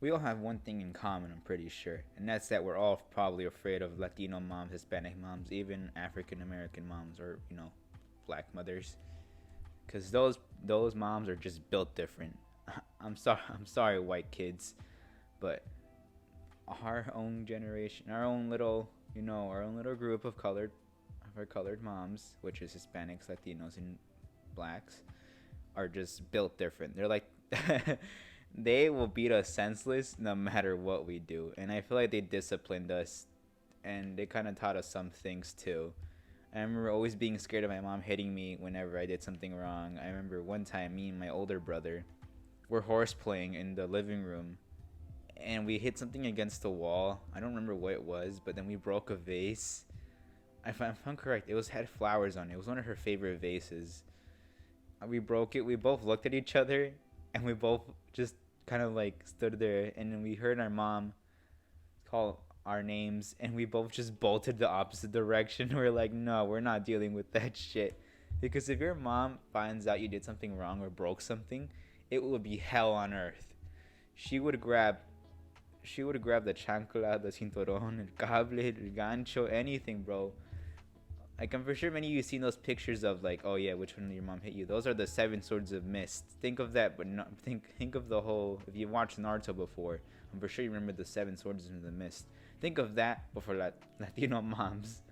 We all have one thing in common, I'm pretty sure, and that's that we're all probably afraid of Latino moms, Hispanic moms, even African American moms, or black mothers, because those moms are just built different. I'm sorry, white kids, but our own generation, our own little, our own little group of our colored moms, which is Hispanics, Latinos, and blacks, are just built different. They're like, they will beat us senseless no matter what we do, and I feel like they disciplined us, and they kind of taught us some things too. I remember always being scared of my mom hitting me whenever I did something wrong. I remember one time me and my older brother were horse playing in the living room, and we hit something against the wall. I don't remember what it was, but then we broke a vase. If I'm correct, it was had flowers on it. It was one of her favorite vases. We broke it. We both looked at each other, and we both just kind of like stood there, and then we heard our mom call our names, and we both just bolted the opposite direction. We're like, no, we're not dealing with that shit. Because if your mom finds out you did something wrong or broke something, it will be hell on earth. She would grab she would grab the chancla, the cinturon, el cable, el gancho, anything, bro. Like, I'm for sure many of you seen those pictures of, like, oh yeah, which one of your mom hit you. Those are the seven swords of mist. Think of that, but not think of the whole. If you watched Naruto before, I'm for sure you remember the seven swords of the mist. Think of that, but for Latino moms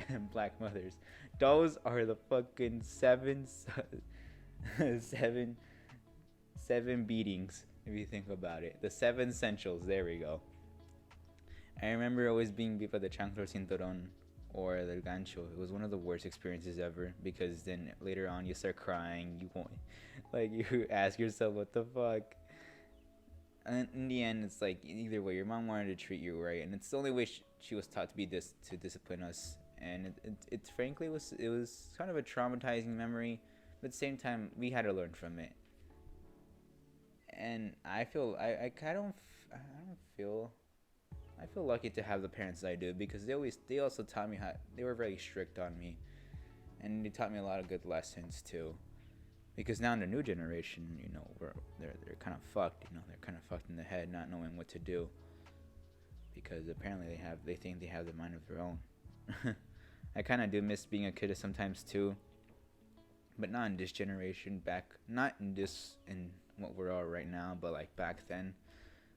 and black mothers. Those are the fucking seven seven beatings. If you think about it, the seven essentials. There we go. I remember always being beat by the chancro cinturon or the gancho. It was one of the worst experiences ever, because then later on you start crying. You won't, like, you ask yourself what the fuck. And in the end, it's like either way, your mom wanted to treat you right, and it's the only way she was taught to be to discipline us. And it frankly was kind of a traumatizing memory, but at the same time we had to learn from it. And I feel lucky to have the parents I do, because they also taught me how. They were very strict on me, and they taught me a lot of good lessons too. Because now in the new generation, they're kind of fucked. They're kind of fucked in the head, not knowing what to do, because apparently they think they have the mind of their own. I kind of do miss being a kid sometimes too, but not in this generation. Not in what we're all right now, but like back then,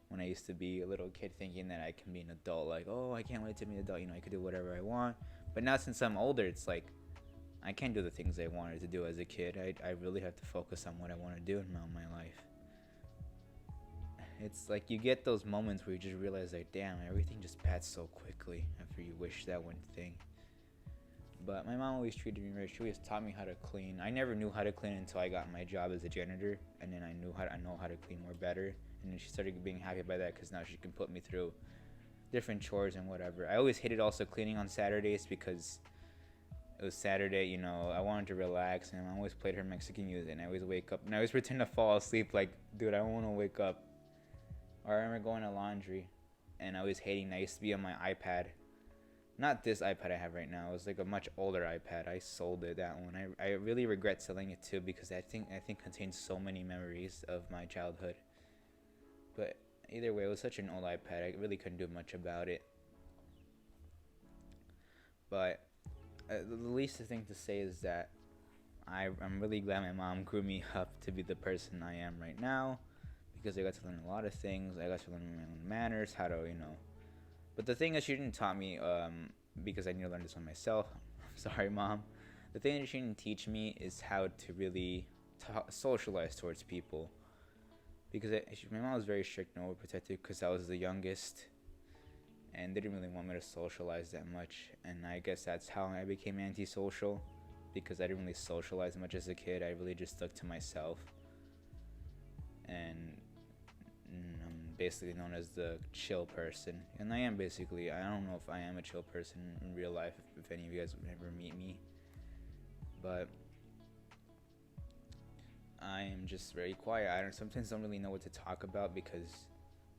when I used to be a little kid thinking that I can be an adult, like, oh, I can't wait to be an adult, I could do whatever I want. But now since I'm older, it's like I can't do the things I wanted to do as a kid. I really have to focus on what I want to do in my life. It's like you get those moments where you just realize, like, damn, everything just passed so quickly after you wish that one thing. But my mom always treated me right. She always taught me how to clean. I never knew how to clean until I got my job as a janitor, and then I know how to clean more better. And then she started being happy by that, because now she can put me through different chores and whatever. I always hated also cleaning on Saturdays, because it was Saturday, I wanted to relax, and I always played her Mexican music, and I always wake up, and I always pretend to fall asleep, like, dude, I don't want to wake up. Or I remember going to laundry, and I was hating. I used to be on my iPad. Not this iPad I have right now. It was like a much older iPad. I sold it, that one. I really regret selling it too, because I think contains so many memories of my childhood. But either way, it was such an old iPad. I really couldn't do much about it. But the least thing to say is that I'm really glad my mom grew me up to be the person I am right now, because I got to learn a lot of things. I got to learn my own manners, how to. But the thing is, she didn't taught me, because I need to learn this one myself. I'm sorry, Mom. The thing that she didn't teach me is how to really socialize towards people. Because my mom was very strict and overprotective, because I was the youngest, and they didn't really want me to socialize that much. And I guess that's how I became antisocial, because I didn't really socialize much as a kid. I really just stuck to myself. And I'm basically known as the chill person, and I am basically. I don't know if I am a chill person in real life, if any of you guys would ever meet me, but I am just very quiet. I sometimes don't really know what to talk about, because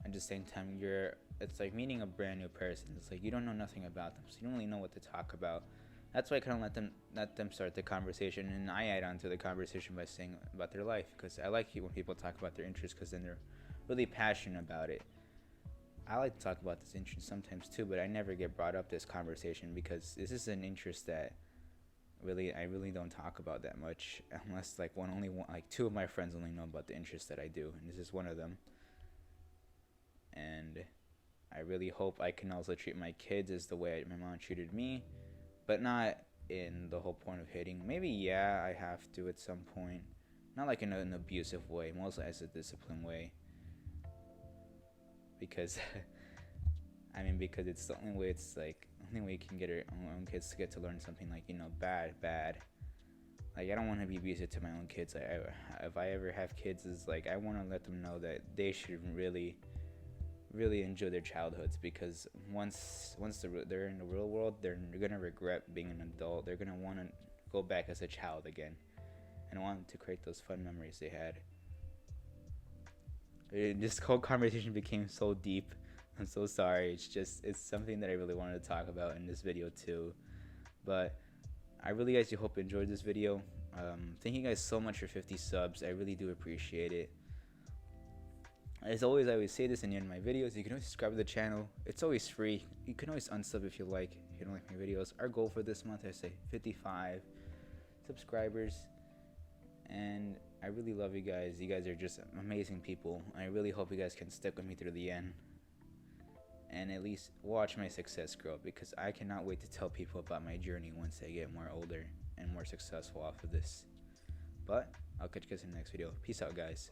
at the same time it's like meeting a brand new person. It's like you don't know nothing about them, so you don't really know what to talk about. That's why I kind of let them start the conversation, and I add on to the conversation by saying about their life, because I like it when people talk about their interests, because then they're really passionate about it. I like to talk about this interest sometimes too, but I never get brought up this conversation because this is an interest that I really don't talk about that much, unless like like two of my friends only know about the interest that I do, and this is one of them. And I really hope I can also treat my kids as the way my mom treated me, but not in the whole point of hitting. Maybe yeah, I have to at some point, not like in an abusive way, mostly as a disciplined way, because I mean, because it's the only way. It's like only way you can get our own kids to get to learn something like bad. Like I don't want to be abusive to my own kids. If I ever have kids, is like I want to let them know that they should really enjoy their childhoods, because once they're in the real world, they're gonna regret being an adult. They're gonna want to go back as a child again, and want to create those fun memories they had. This whole conversation became so deep. I'm so sorry. It's something that I really wanted to talk about in this video too. But I really guys do hope you enjoyed this video. Thank you guys so much for 50 subs. I really do appreciate it. As always, I always say this in the end of my videos. You can always subscribe to the channel. It's always free. You can always unsub if you don't like my videos. Our goal for this month, I say 55 subscribers. And I really love you guys. You guys are just amazing people. I really hope you guys can stick with me through the end and at least watch my success grow, because I cannot wait to tell people about my journey once I get more older and more successful off of this. But I'll catch you guys in the next video. Peace out, guys.